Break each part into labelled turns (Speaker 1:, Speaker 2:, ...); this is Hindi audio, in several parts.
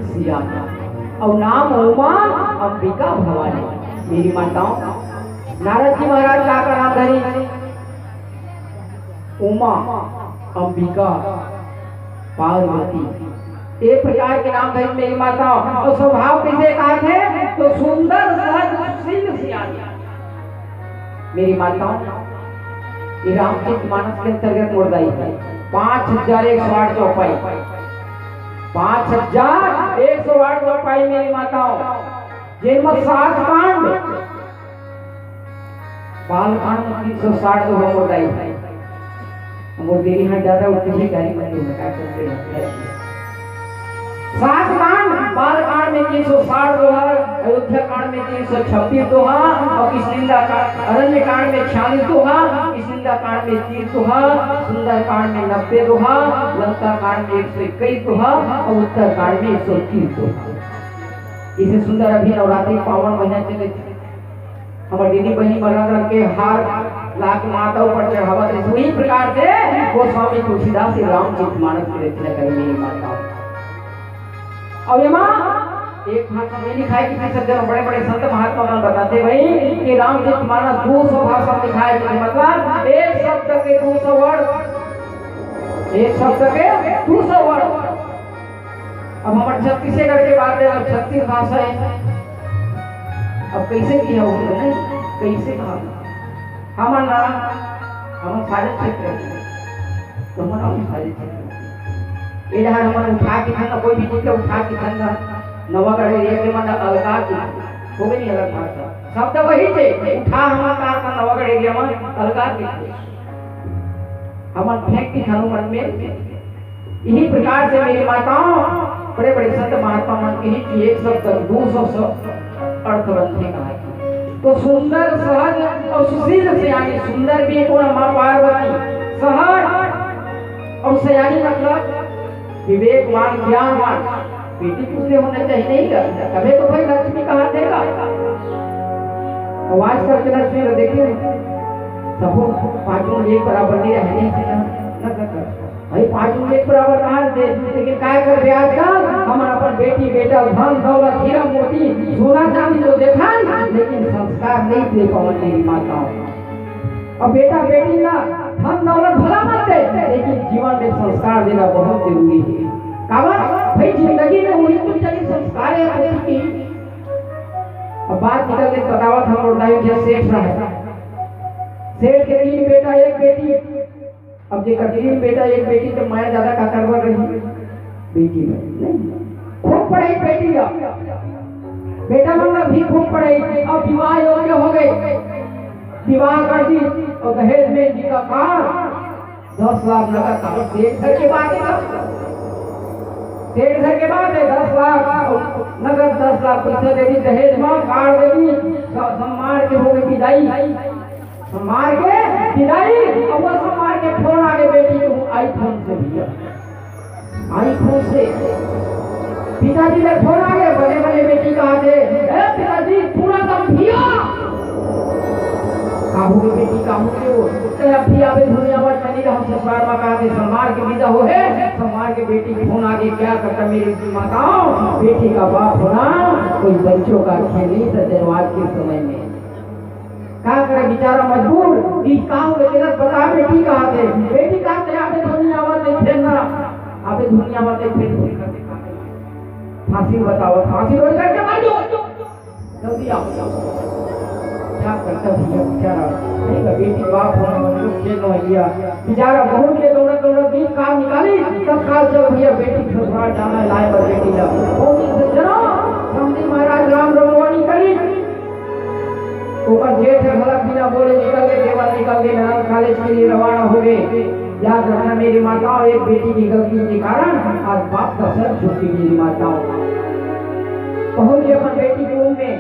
Speaker 1: सिया और नाम उमा अंबिका भवानी। मेरी माताओं, नारद जी महाराज का नाम धरी उमा अंबिका पार्वती, एक प्रकार के नाम धरी मेरी माताओं। और स्वभाव किसे कहा थे तो सुंदर सहज सुशील सियानी। मेरी माताओं, ये रामचरित मानस के अंतर्गत मुर्दाई है 5108 चौपाई, 5108 चौपाई मेरी माताओं, जिनमें 7 कांड, बाल कांड 360 जो मुर्दाई है। मुर्देरी यहाँ ज्यादा उठती है गाड़ी मंदिर में क्या करते हैं 7 कांड, बाल कांड में 360 दोहा, अयोध्या कांड में 336 दोहा, और किष्किंधा कांड, अरण्य कांड में 46 दोहा, किष्किंधा कांड में 30 दोहा, सुंदर कांड में 90 दोहा, लंका कांड में 121 दोहा, और उत्तर कांड में 130 दोहा। इसे सुंदर अभी नवरात्रि पावन महीना चले हमारे दीदी बहनी बना के हार लाख माताओं पर चढ़ावा दे। वही प्रकार से गोस्वामी तुलसीदास रामचरित मानस की रचना करी मेरी माताओं। और ये मां एक भाषा में लिखा है कि सज्जन बड़े बड़े संत महात्मा गण बताते भाई कि रामचरित मानस 200 भाषा में लिखा है, मतलब एक शब्द के 200 वर्ड, एक शब्द के 200 वर्ड। अब हमारे छत्तीसगढ़ के बात है, अब 36 भाषा है। अब कैसे किया हो नहीं कैसे कहा हमारा नाम हम सारे क्षेत्र तो हमारा सारे क्षेत्र ये हमारे उठा के था कोई भी चीज उठा के था नवागढ़ एरिया के मन अलगा की हो गई अलग भाषा शब्द वही थे उठा हमारा का नवागढ़ एरिया में अलगा की हम फेंक की थानों मन में। यही प्रकार से मेरी माताओं बड़े बड़े संत महात्मा मन के ही एक शब्द 200 अर्थ बनते कहा तो सुंदर सहज और सुशील सियानी। सुंदर भी कौन मां पार्वती, सहज और सियानी मतलब विवेकवान ज्ञानवान। बेटी पूछते होना चाहिए नहीं करता कभी तो भाई लक्ष्मी कहा देगा आवाज करके लक्ष्मी को देखिए सबको 5 एक बराबर नहीं रहने भाई 5 एक बराबर कहा थे, लेकिन क्या कर रहे आजकल हमारा अपन बेटी बेटा धन दौलत हीरा मोती सोना चांदी तो देखा लेकिन संस्कार नहीं दे पावन मेरी माताओं। और बेटा बेटी ना धन दौलत भला मत दे लेकिन जीवन में संस्कार देना बहुत जरूरी है। काबर भाई जिंदगी में वही तो चली संस्कार है की। अब बात निकल के बतावत हम उड़ाई के सेठ रहा सेठ के 3 बेटा 1 बेटी। अब जे तीन बेटा 1 बेटी तो माया ज्यादा का करवा रही बेटी में नहीं खूब पढ़ाई बेटी का बेटा लोग भी खूब पढ़ाई। अब विवाह योग्य हो गए, विवाह कर दी और दहेज में जी का कार 10 लाख लगा था। सेठ घर के बाद सेठ घर के बाद 10 लाख नगद 10 लाख पैसा दे दी दहेज में कार दे दी सम्मान के हो गई विदाई मार के विदाई। और वो मार के फोन आगे बेटी को आईफोन से दिया आईफोन से पिताजी ने फोन आगे बड़े बड़े बेटी कहा थे पिताजी पूरा दम भिया काहू के बेटी काहू के वो अब भी आवे दुनिया में चली रहा ससुराल में कहा थे समार के विदा हो है समार के बेटी फोन आगे क्या करता मेरी माताओं बेटी का बाप होना कोई बच्चों का खेल नहीं सजनवाद के समय में क्या करे बेचारा मजबूर इस काम के तरफ बता बेटी कहा थे बेटी कहा थे आपे दुनिया में फिरना आपे दुनिया में फिर फांसी बताओ फांसी रोड करके मार दो जल्दी आओ क्या करता भैया बेचारा नहीं का बेटी बाप होने वाले खेल न लिया बेचारा बहुत के दौड़ दौड़ बीच काम निकाली तब काल चल भैया बेटी ससुराल जाना है लाए पर बेटी ला बहुत से जनो समझी महाराज राम रमवानी करी ऊपर जेठ भला बिना बोले निकल गए केवल निकल गए नारायण कॉलेज के लिए रवाना हो गए। याद रखना मेरी माताओं एक बेटी की गलती के कारण आज बाप का सर झुकी मेरी माताओं। पहुंचे अपन बेटी के रूम में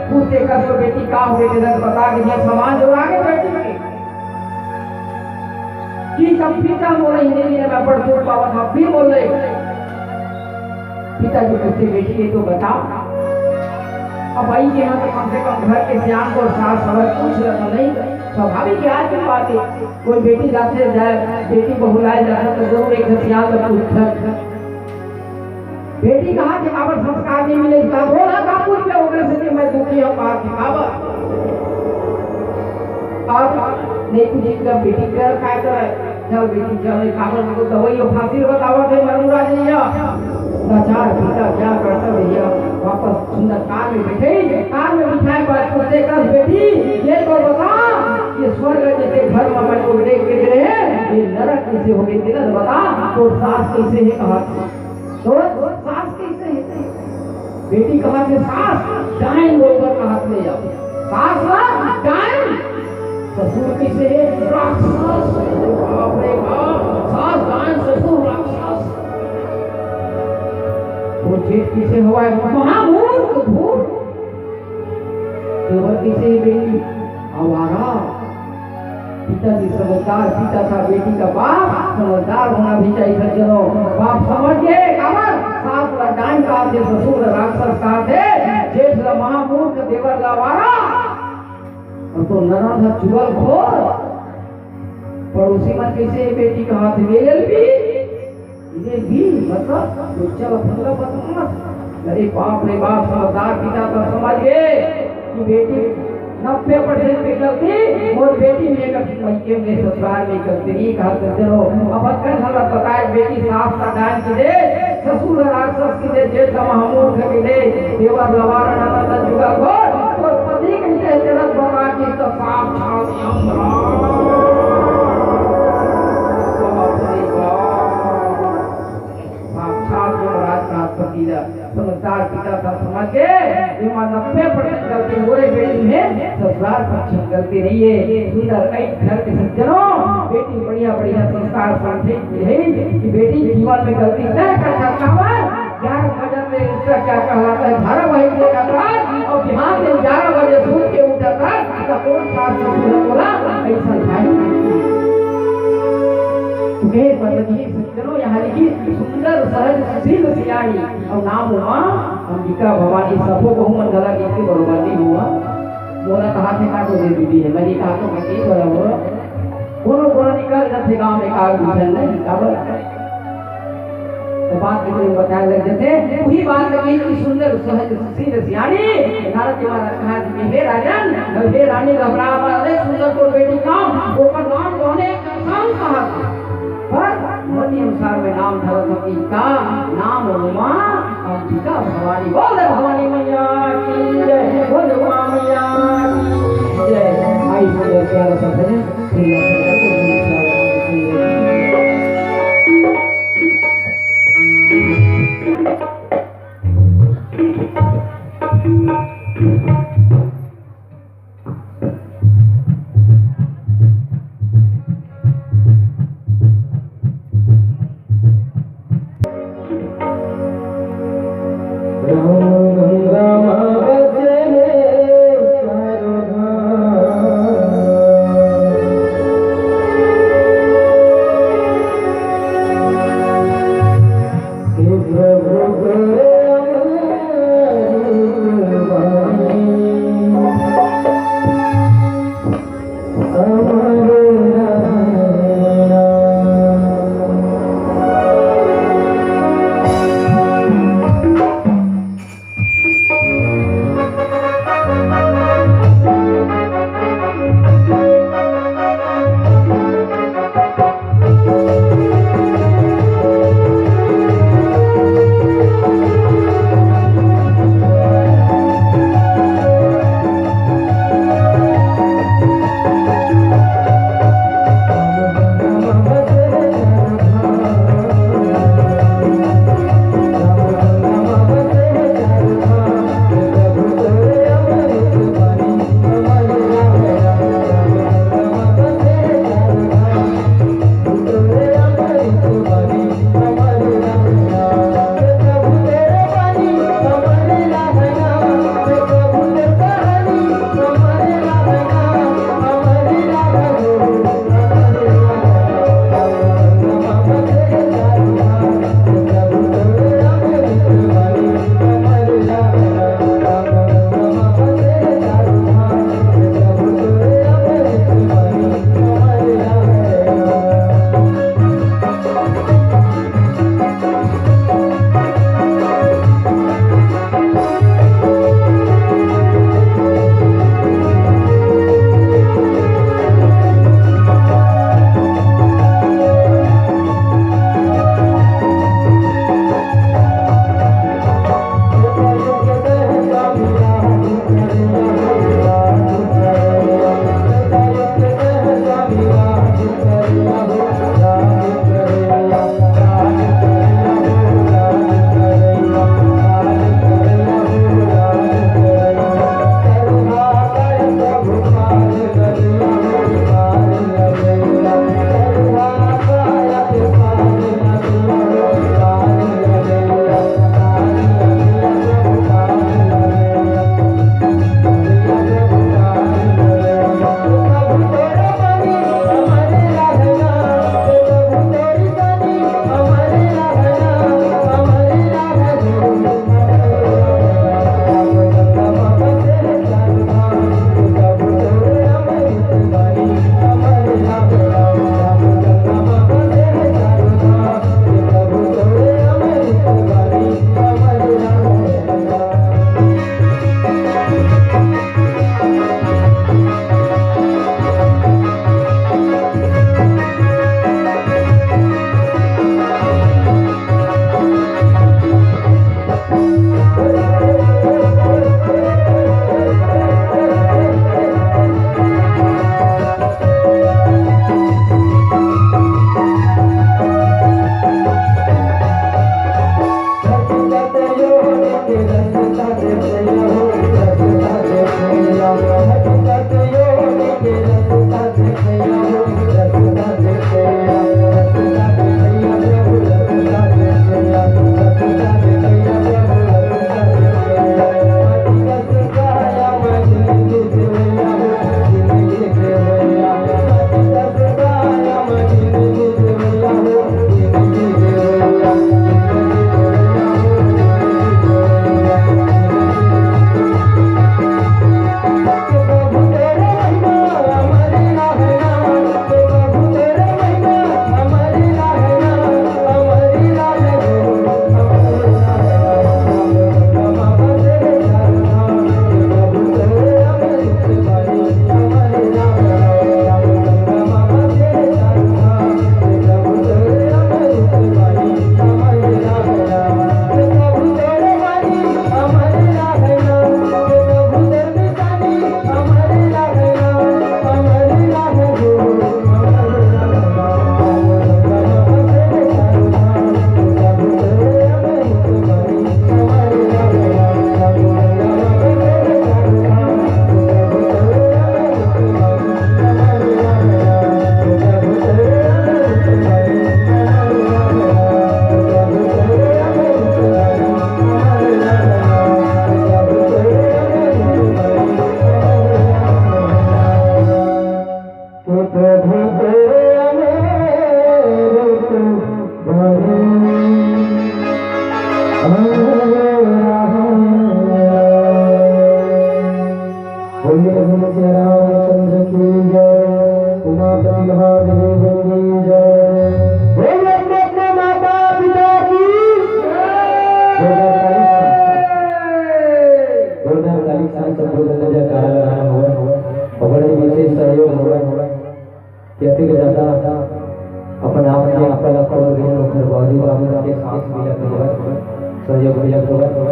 Speaker 1: पूछते कर तो बेटी का हो गई बता के दिया सामान जो आगे बेटी की सब पिता बोले हिंदी में मैं पढ़ पावा था फिर बोल रहे पिताजी पूछते बेटी ये तो बताओ। अब भाई यहाँ तो कम से कम घर के सियान को सास सवर पूछ रहा नहीं स्वाभाविक आज की बात है कोई बेटी जाते जाए बेटी को बुलाए जाए तो जरूर एक सियान का पूछता बेटी कहा कि काबर संस्कार नहीं मिले इसका बोला कापुर पे हो गए से मैं दुखी हूं बात की काबर अब नहीं कुछ एक बेटी कर काय कर जब बेटी चले काबर को दवाई और फांसी बतावा थे मरुरा जी लाचार पिता क्या करता भैया वापस सुंदर कार में बैठे कार में बिठाए बात करते कर बेटी ये तो बता ये स्वर्ग जैसे घर में अपन को देख के गए हैं ये नरक कैसे हो गई तेरा बता तो सास कैसे है कहा तो सास कैसे है बेटी कहा कि सास डाइन बोलकर का हाथ ले जाओ सास ना डाइन ससुर कैसे है राक्षस बाप रे बाप सास डाइन ससुर राक्षस वो जेठ किसे हुआ है महामूर्ख धूर्त देवर किसे बेटी आवारा पिता जी समझदार पिता था बेटी का बाप समझदार होना भी चाहिए सज्जनों बाप समझ गए काबर सास लड़ाई का थे ससुर राक्षस का थे जेठ ला महामूर्ख देवर ला वारा और तो नरन था चुगल खोर पड़ोसी मन कैसे बेटी का हाथ ले ले भी ये भी मतलब लुच्चा लफंगा बदमाश अरे बाप रे बाप समझदार पिता तो समझ गए कि बेटी 90% पे गलती और बेटी में करती में ससुराल में करती नहीं कहा करते रहो अब अक्कल हल्ला बताए बेटी साफ का दान की दे ससुर राक्षस की दे जेठ महामूर्ख की दे देवर लवारा नंदा जुगा घोर और पति के जन्म बना की तो साफ छाल यमरा समझदार पिता था समझ के 90% गलती हो रही बेटी में ससुराल पक्ष गलती नहीं है सुंदर कई घर के सज्जनों बेटी बढ़िया बढ़िया संस्कार समझे कि बेटी जीवन में गलती न कर सकता है 11 बजे में उसका क्या कहलाता है 12 बजे का रात और बिहार में 11 बजे सूर्य के उठता था कौन सास ससुर बोला ऐसा भाई सज्जनों यहाँ लिखी सुंदर सहज सुशील सियाणी और नाम हुआ अंबिका भवानी सबको कहूँ मन गला की बरोबर नहीं हुआ बोला कहा थे काटो दे दीदी है मैंने कहा तो मैं बोला बोला कोनो कोनो निकल जाते गांव में काग दूसरे नहीं काबर तो बात में बताया लग जाते वही बात लगी कि सुंदर सहज सुशील सियाणी नारद जी महाराज कहा हे राजन हे रानी घबरा वाले सुंदर को बेटी काम ऊपर नाम कोने काम कहा पर मोदी अनुसार में नाम धरती का नाम उमा अंबिका भवानी बोल भवानी मैया की जय बोल उमा मैया की जय आई बोले प्यारा सज्जन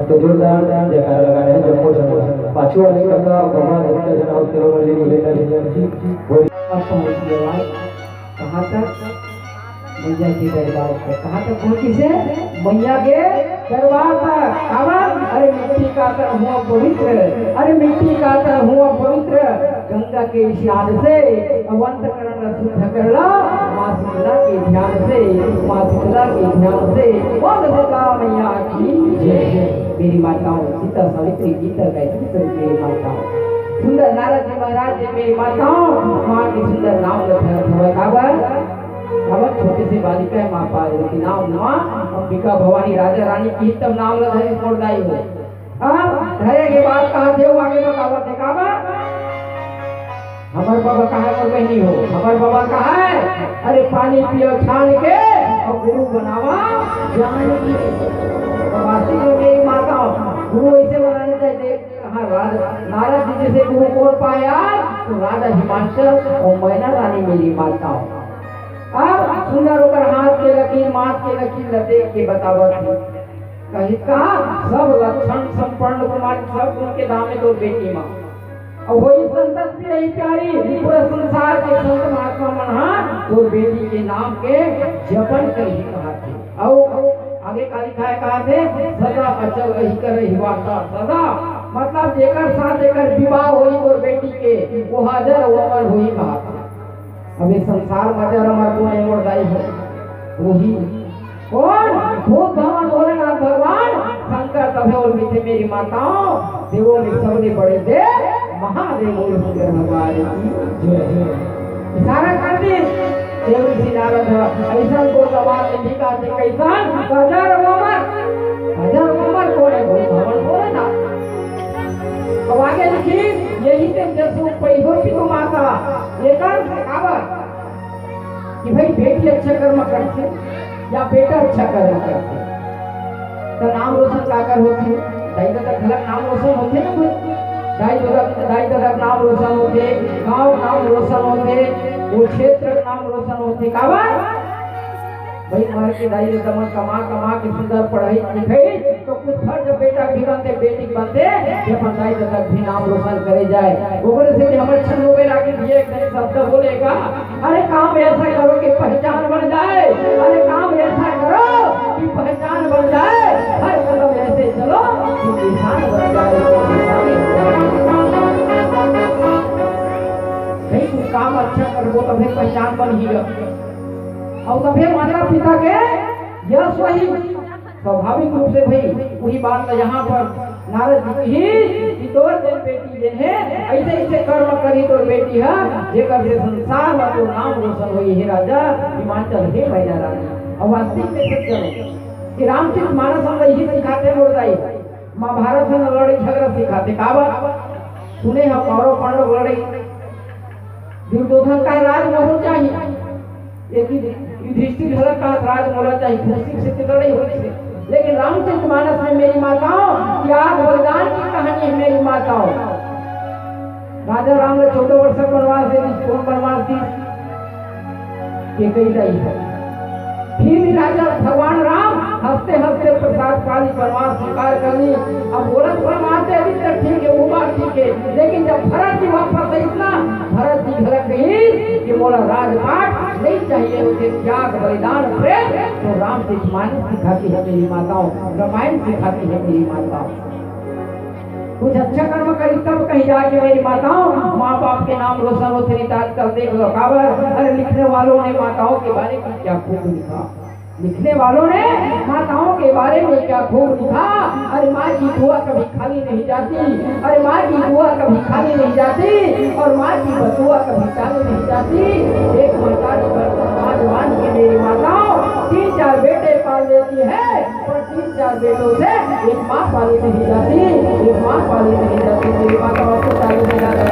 Speaker 2: तो जोरदार जयकारा लगाने हैं जम्मू शहर पाछू वाले का भगवान दत्ता जना और तेरो मल्ली को लेकर
Speaker 1: कहाँ तक मैया के दरबार तक। कहाँ तक पहुँची से मैया के दरबार तक। कावन अरे मिट्टी का तर हुआ पवित्र, अरे मिट्टी का तर हुआ पवित्र, गंगा के स्नान से अवंत करण शुद्ध करला, माँ शीतला के ध्यान से, माँ शीतला के ध्यान से बोल सीता मैया की जय। मेरी माताओं सीता सावित्री गीता गायत्री सभी मेरी माताओं, सुंदर नारद जी महाराज जी मेरी माताओं, माँ की सुंदर नाम कावन अब छोटे से बालिका है माँ पार्वती नाम माँ अंबिका भवानी राजा रानी की तब नाम लधाई मोड़दाई हो। धैर्य के बाद कहा थे वो आगे बतावत है काबा हमार बाबा कहा है और बहनी हो। हमार बाबा कहा है अरे पानी पियो छान के और गुरु बनावा जान की। वासी को मेरी माता गुरु ऐसे बनाने चाहिए। हाँ नारद जी जैसे गुरु कौन पाया तो राजा हिमाचल और मैना रानी मेरी माता। अब सुंदर होकर हाथ के लकीर माथ के लकीर देख के बतावत थी कहीं कहा सब लक्षण संपन्न कुमार सब उनके दाम में तो बेटी माँ और वही संतत भी रही प्यारी पूरे संसार के संत महात्मा मना तो बेटी के नाम के जपन कर ही कहा थे। और आगे का लिखा है कहा थे सदा अचल रही कर रही वार्ता सदा मतलब जेकर साथ जेकर विवाह हुई और बेटी के वो हाजर वो अमर हुई कहा था। अभी संसार मजा रमर को नहीं मोड़दाई है वही कौन भूत भगवान भोलेनाथ भगवान शंकर तभे और मीठे मेरी माताओं देवों में सबसे बड़े देव महादेव और शंकर भगवान की जय। इशारा कर दी देव ऋषि नारद ऐसा को सवाल में लिखा थे कैसन हजार उमर कौन है भूत भगवान भोलेनाथ। अब आगे लिखी यही से जसु पैसों की तो माता लेकर सखावत कि भाई बेटी अच्छा कर्म करते या बेटा अच्छा कर्म करते तो नाम रोशन काकर होते दाई दादा खलक नाम रोशन होते ना भाई दाई दादा नाम रोशन होते गांव नाम रोशन होते वो क्षेत्र नाम रोशन होते काबर भाई मार के दाई दादा कमा के सुंदर पढ़ाई लिखाई तो कुछ फर्ज बेटा भी बनते बेटी बनते ये पंचायत तक भी नाम रोशन करे जाए। ऊपर से भी हमारे छंद में लाके दिए एक शब्द बोलेगा अरे काम ऐसा करो कि पहचान बन जाए, अरे काम ऐसा करो कि पहचान बन जाए, हर कदम ऐसे चलो कि तभी पहचान बन ही और तभी माता पिता के यश वही स्वाभाविक रूप से भाई वही बात तो यहाँ पर नारद जी ही कि तोर जन बेटी जे है ऐसे ऐसे कर्म करी तोर बेटी है जेकर से संसार में तो नाम रोशन होई है राजा हिमाचल हे मैया रानी। और वास्तविक में सच करो कि रामचरित मानस हम यही सिखाते मुर्दाई महाभारत में लड़ाई झगड़ा सिखाते का बात सुने हम कौरव पांडव लड़ाई दुर्योधन का राजमहल चाहिए एक ही युधिष्ठिर झलक का राजमहल चाहिए खुशी से लड़ाई होती है। लेकिन रामचरित मानस में मेरी माताओं याद बलिदान की कहानी है मेरी माताओं। राजा राम ने 14 वर्ष तक वनवास दे दी कौन वनवास दी ये कही जाई है। फिर भी राजा भगवान राम हंसते हंसते प्रसाद पाली वनवास स्वीकार कर ली। अब बोलत वनवास से अभी तक ठीक है वो बात ठीक है लेकिन जब भरत जी वापस इतना भरत जी झलक गई कि बोला राजपाट नहीं चाहिए उसे त्याग बलिदान प्रेम तो राम से मानस सिखाती है मेरी माताओं रामायण सिखाती है मेरी माताओं। कुछ अच्छा कर्म करी तब कहीं जाके मेरी माताओं माँ बाप के नाम रोशन हो चरितार्थ कर देख लो काबर। अरे लिखने वालों ने माताओं के बारे में क्या खूब लिखा लिखने वालों ने माताओं के बारे में क्या खूब लिखा। अरे माँ की दुआ कभी खाली नहीं जाती अरे माँ की दुआ कभी खाली नहीं जाती और माँ की बदुआ कभी खाली नहीं जाती। एक माता जवान की मेरी माताओं 3-4 बेटे पाल लेती है पर 3-4 बेटों से एक माँ पाली नहीं जाती एक माँ पाली नहीं जाती मेरी माताओं को पाली नहीं जाती।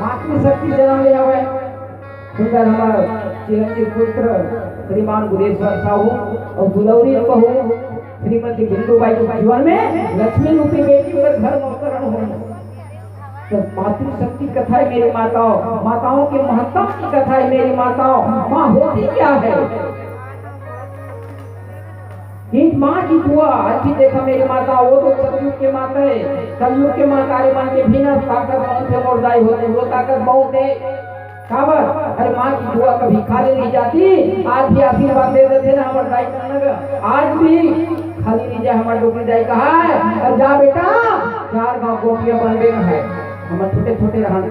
Speaker 1: मातृशक्ति जन्म ले आवे सुंदर हमारा चिरंजीव पुत्र श्रीमान गुरेश्वर साहू और दुलौरी बहू श्रीमती बिंदुबाई के जीवन में लक्ष्मी रूपी बेटी का घर अवतरण हो। तो मातृशक्ति कथा है मेरी माताओं माताओं के महत्व की कथा है मेरी माताओं। माँ होती क्या है एक माँ की दुआ अच्छी देखा मेरी माता वो तो सतयुग के माता है कलयुग के माता रे मन के बिना ताकत बहुत से मोरदाई होते वो ताकत बहुत है काबर। अरे माँ की दुआ कभी खाली नहीं जाती। आज भी आशीर्वाद दे देते ना हमारे दाई का आज भी खाली नहीं जाए हमारे डोकरी दाई कहा है जा बेटा 4 गाँव गोपियां बनबे है हमारे छोटे छोटे रहन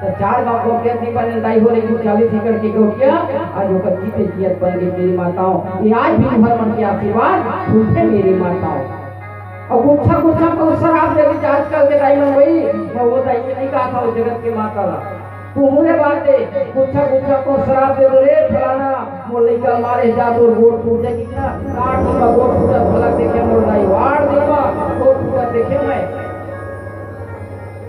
Speaker 1: तो 4 गाँव गोपियां नहीं बने दाई हो रही 40 एकड़ की गोपियां आज होकर जीते जियत बन गई मेरी माताओं। ये आज भी भर मन के आशीर्वाद सुनते मेरी माताओं। और गुच्छा गुच्छा को शराब दे दी आजकल के टाइम में वही मैं वो दाई नहीं कहा था उस जगत के माता ला तू मुझे बात दे गुच्छा गुच्छा को शराब दे दो रे फलाना मोर लइका मारे जा तो गोड़ टूट जाए कितना 8 दिन का गोड़ टूटा फलक देखे मोर दाई 8 दिन का गोड़ टूटा देखे मैं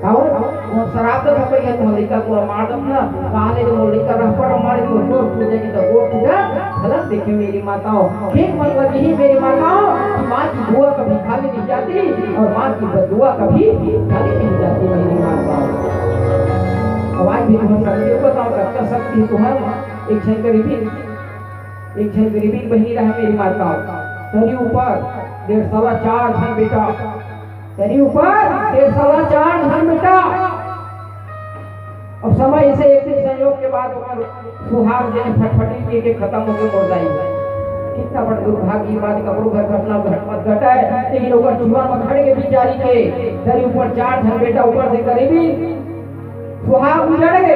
Speaker 1: और वो शराब तो सब के मोर लइका को मार दम ना कहां ले मोर लइका रह पर हमारे तो गोड़ टूट जाए तो गोड़ टूटा फलक देखे मेरी माताओं। ठीक मतलब यही मेरी माताओं कि मां की दुआ कभी खाली नहीं जाती और मां की बदुआ कभी खाली नहीं जाती मेरी माताओं। आवाज भी तुम्हें शक्ति बताओ रखता शक्ति तुम्हारा एक क्षण गरीबी बहनी रहा मेरी माताओं। तेरी ऊपर 1.5-4 धन बेटा तेरी ऊपर 1.5-4 धन बेटा। अब समय से एक दिन संयोग के बाद सुहाग जने फटफटी पी के खत्म हो गए मोर जाई कितना बड़ा दुर्भाग्य बात कपड़ों घर घटना मत घटा है लेकिन ऊपर जीवन में खड़े के बिचारी के तेरी ऊपर 4 धन बेटा ऊपर से गरीबी सुहाग उजड़ गए।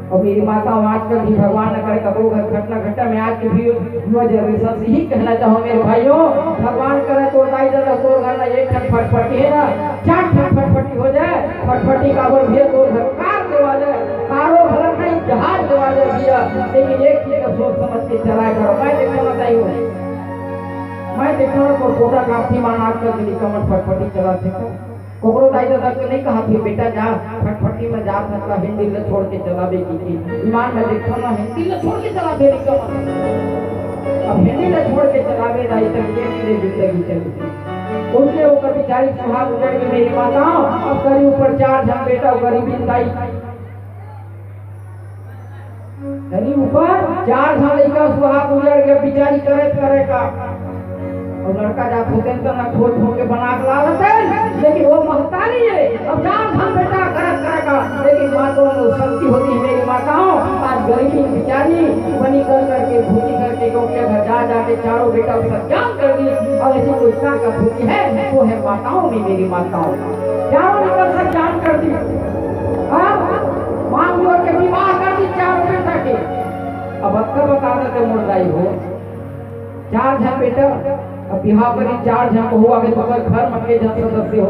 Speaker 1: और मेरी माता आज तक भी भगवान न करे कबो घर घटना घटा मैं आज के भी युवा जनरेशन से ही कहना चाहूँ मेरे भाइयों भगवान करे तो दाई दादा तो घर ना एक ठन फटफटी है ना 4 ठन फटफटी हो जाए फटफटी का बोल भी तो घर कार देवा जाए कारो भला नहीं जहाज देवा जाए भैया लेकिन एक चीज का सोच समझ के चलाया करो। मैं देखना चाहिए मैं देखना को छोटा काफी मान आज तक के कमर फटफटी चला सकता कोकरो दाई दादा के नहीं कहा थी बेटा जा फटफटी में जा सकता हिंदी में छोड़ के चला दे की ईमान में देखो ना हिंदी में छोड़ के चला दे अब हिंदी में छोड़ के चला दे दाई तक ये मेरी जिंदगी चली उसने ऊपर बेचारी सुहाग उजड़ गई मेरी माता। अब करी ऊपर 4 जन बेटा गरीबी दाई करी ऊपर 4 जन लड़का सुहाग उजड़ गया बेचारी करेगा और लड़का जा होते तो ना खोल के बना के ला लेते लेकिन वो महतारी है अब 4 धन बेटा करेगा लेकिन माताओं में शक्ति होती है मेरी माताओं। आज गरीबी बेचारी बनी करके भूखी करके गोपिया घर जा जाके 4 बेटा उसका ज्ञान कर दी और ऐसी कोई का भूखी है वो है माताओं में मेरी माताओं। चारों तरफ से जान कर दी। हाँ मांग जोड़ के विवाह कर दी चारों बेटा के। अब अक्का बता देते मुर्दाई हो 4 जन बेटा अब बिहार करी 4 जन को हुआ तो घर में के जन सदस्य हो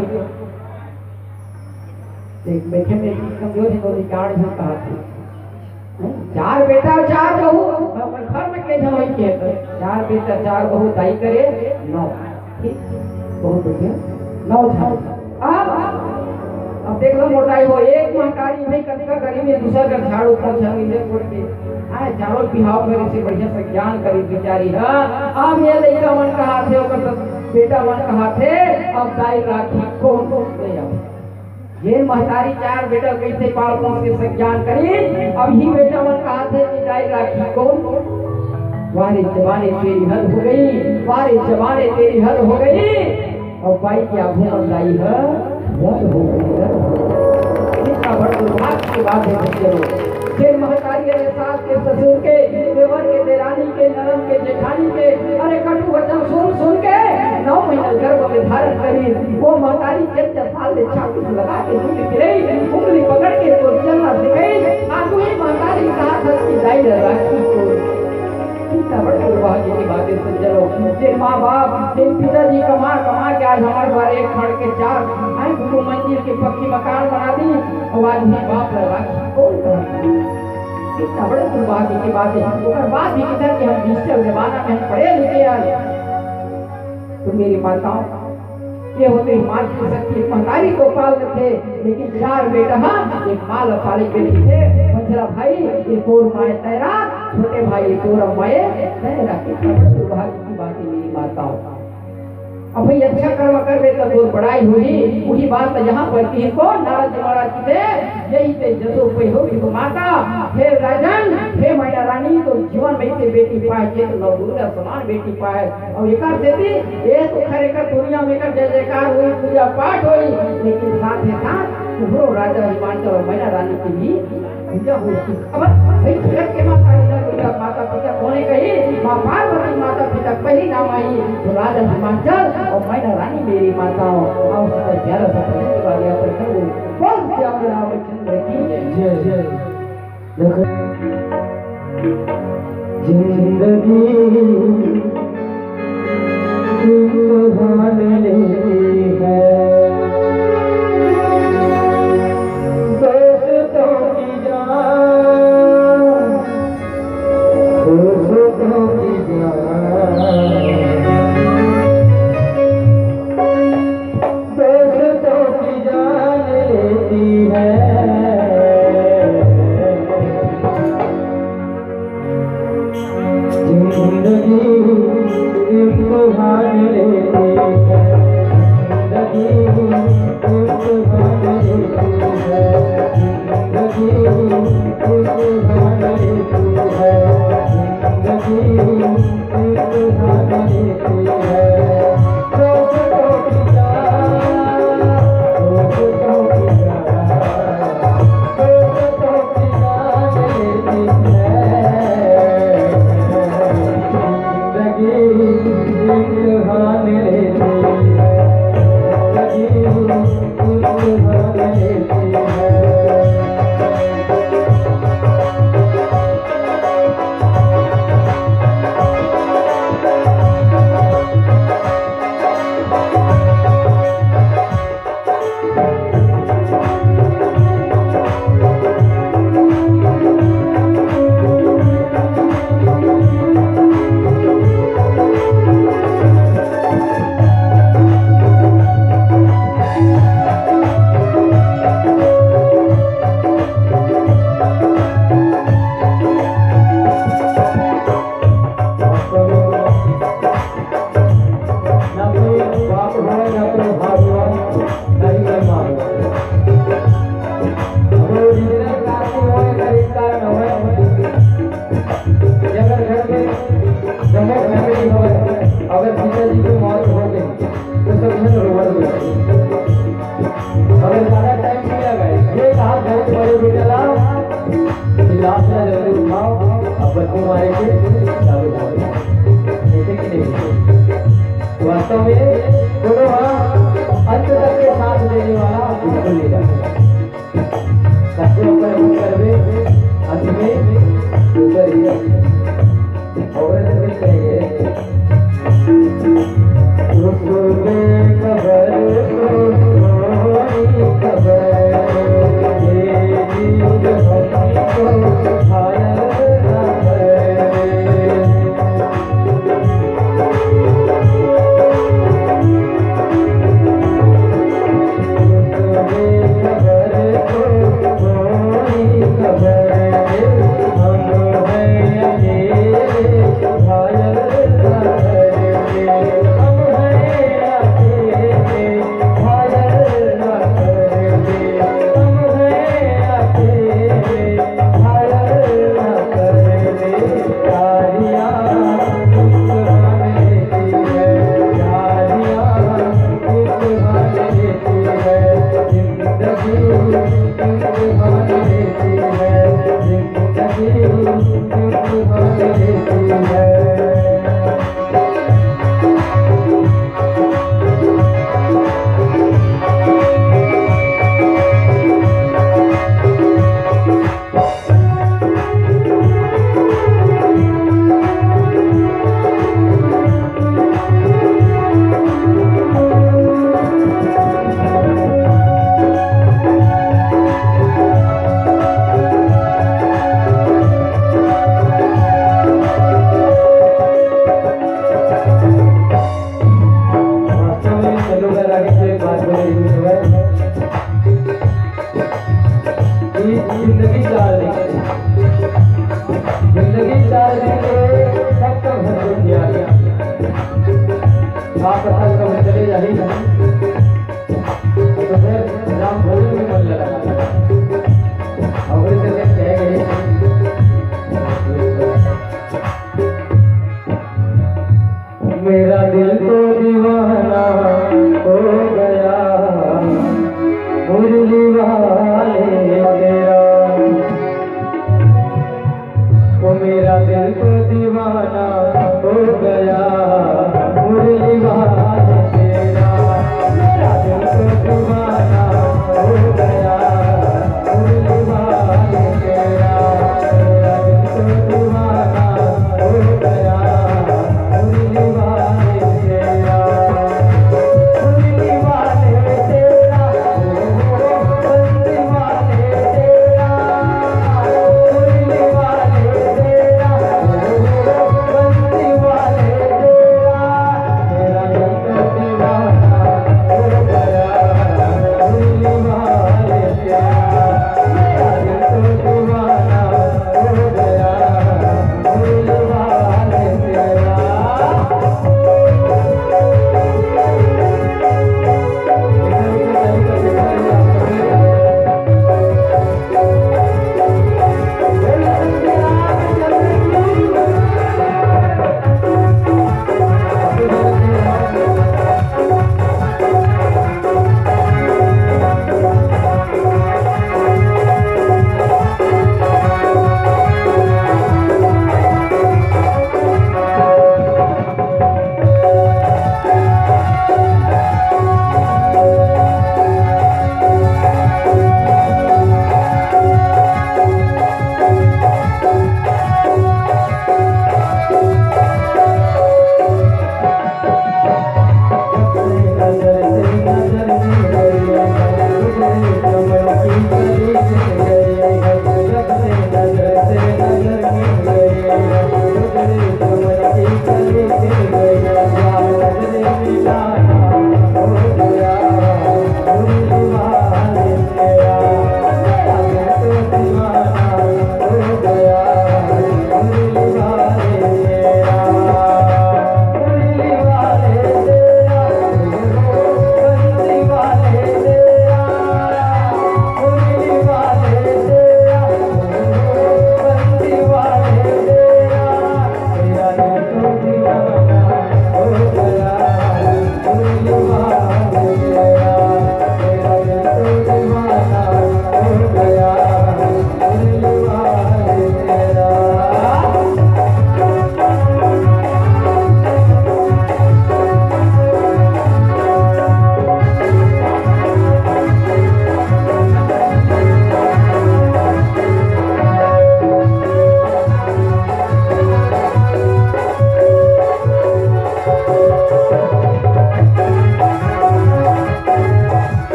Speaker 1: एक बैठे में कमजोर है तो 4 जन कहा थे 4 बेटा 4 बहू घर में के जन के 4 बेटा 4 बहू दाई करे 9 बहुत बढ़िया 9 जन। अब देख लो मोटाई हो एक महकारी भाई कभी का गरीब है दूसरा का झाड़ू पर छानी छोड़ के आए चारों बिहाव करे से बढ़िया से ज्ञान करी बेचारी। हां अब ये लइका मन कहा थे ओकर बेटा मन कहा थे अब दाई राखी कौन ले जाओ ये महतारी 4 बेटा कैसे पाल पोस के ज्ञान करी। अब ही बेटा मन कहा थे कि दाई राखी कौन वारे जवाने तेरी हद हो गई वारे जवाने तेरी हद हो गई और भाई की आंखों में लाई है रद हो गई। इतना बड़ा दुर्भाग्य की बात है बच्चों फिर महतारी के सास के ससुर के देवर के देरानी के ननद के जेठानी के अरे कटु वचन सुन के 9 महीना गर्भ में धारण करी वो महतारी 4 साल से छाती लगा के दूध पिलाई उंगली पकड़ के तो चलना सिखाई आगू ही महतारी कहा था कि दाई राखी को कितना बड़ा दुर्भाग्य की बात है सज्जनों। जिन माँ बाप जिन पिताजी कमा के आज हमारे द्वारा एक खड़ के 4 2 मंजिल की पक्की मकान बना दी और आज भी बाप राखी कौन कितना बड़ा दुर्भाग्य की बात है। और बात ही किधर कि हम डिजिटल जमाना में पढ़े लिखे आए तो मेरी माताओं ये होते माँ की शक्ति महतारी को पाल थे लेकिन 4 बेटा हाँ एक माल पाले बेटी थे मंझला भाई ये तोर माए तेरा छोटे भाई तोर माए तेरा कितना बड़ा दुर्भाग्य की बात है मेरी माताओं। अब भाई अच्छा कर्म करवे तो दूर बड़ाई हुई वही बात यहाँ पर की को नारद महाराज की थे यही से जसो पे होगी तो माता हे राजन हे मैया रानी तो जीवन में से बेटी पाए के तो दुर्गा समान बेटी पाए और एक देती ये तो खरे का दुनिया में का जय जयकार हुई पूजा पाठ हुई लेकिन साथ ही साथ उभरो राजा हिमांशु और मैया रानी की भी पूजा हुई। अब भाई जगत के माता पिता होने कही माँ पार्वती माता पिता पहली नाम आई तो राजा हिमांशु और मैया रानी मेरी माताओं और उसका प्यारा सा प्रसंग आ गया पर करो बोल श्याम रामचंद्र की जय जय।
Speaker 2: जिंदगी सुहाने लेती है दोस्तों की जान दोस्तों की जान दोस्तों की जान लेती है जिंदगी इम्तिहान लेती है जिंदगी इम्तिहान लेती है जिंदगी इम्तिहान लेती है जिंदगी इम्तिहान लेती है दोस्तों की जान दोस्तों की जान दोस्तों की जान लेती है इम्तिहान लेती है इम्तिहान लेती है। अगर पिताजी की मौत हो गई तो सब जन रोवल हो अगर ज्यादा टाइम नहीं लगा ये कहा बहुत बड़े बेटा लाओ लाश ना जल्दी उठाओ अब बच्चों मारे के चालू हो ऐसे कि नहीं वास्तव में दोनों अंत तक के साथ देने वाला साफ रखा तो चले जा ही तो फिर राम भोजन में मन लगा और इसे कह गए मेरा दिल तो दीवाना हो गया मुरली वाले तेरा वो मेरा दिल तो दीवाना हो गया मुरली वाले तेरा मेरा दिल तो दीवाना हो गया मुरली वाले तेरा मेरा दिल तो दीवाना हो गया मुरली वाले तेरा मुरली वाले तेरा बंसी वाले तेरा मुरली वाले तेरा बंसी वाले तेरा मेरा दिल तो दीवाना हो गया मुरली वाले तेरा मेरा दिल तो दीवाना हो गया मुरली वाले तेरा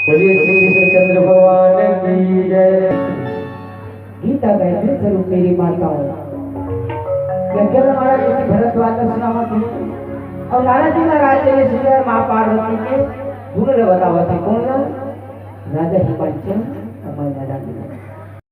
Speaker 2: बोलिए श्री कृष्णचंद्र भगवान की जय।
Speaker 1: गीता गाइए स्वरूप मेरी माताओं यज्ञ हमारा किसी भरद्वाज का सुनावा थी और नारद जी का राज्य में श्री माँ पार्वती के गुण बतावा थी कौन राजा हिमाचल और मैया रानी